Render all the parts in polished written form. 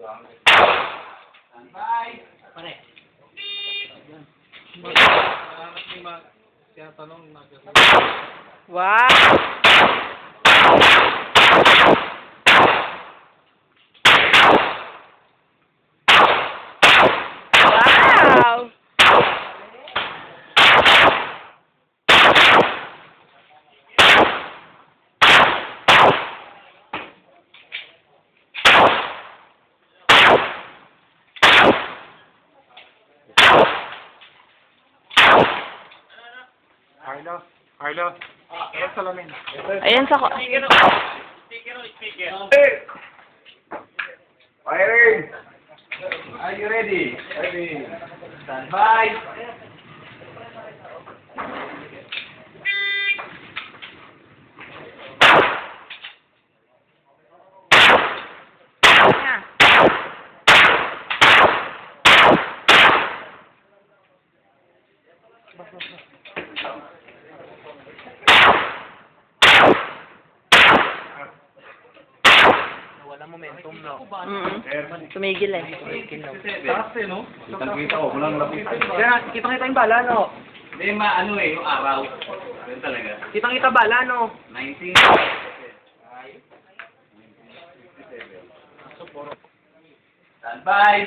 Bye! Pare. Wow! Wow! Carlo, ano salamin? Ayan sa... Firing! Are you ready? Ready. Stand by! Wala momentum, no? Tumigil eh. Taas eh, no? Kitang-kita ko, walang lapitan. Kaya, kitang-kita yung bala, no? Hindi, ano yung araw. Yun talaga. Kitang-kita bala, no? 19. Stand by!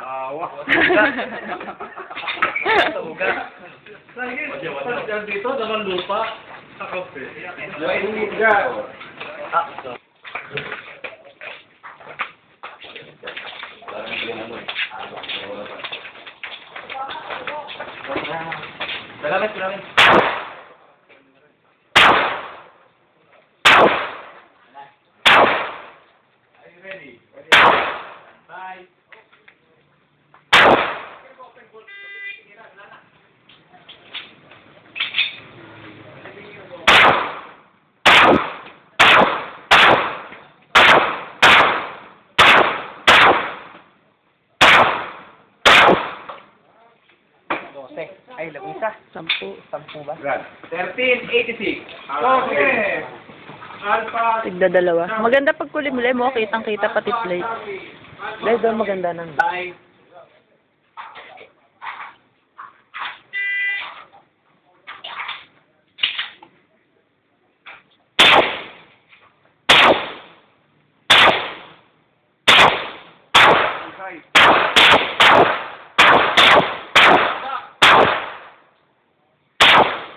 Awa. Tuga. Pag dito, naman lupa. Sa kape. Salamat, salamat. Are you ready? Bye. Ay, labisa. 10. 10 ba? 1386. Okay. Alpha. Tigda dalawa. Maganda pag kulimuli mo, kitang-kita pati plate. Dahil doon maganda nang. Bye.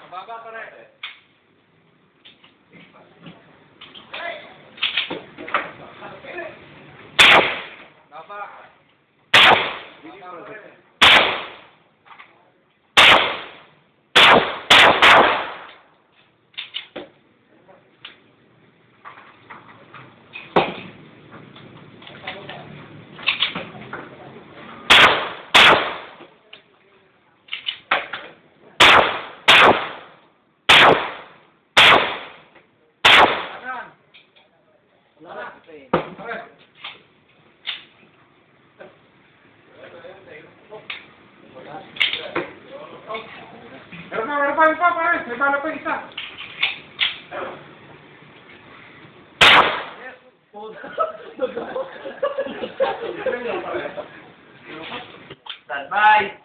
Baba pa rin. Baba. Meron pa, pare. May bala pa isa. Stand by.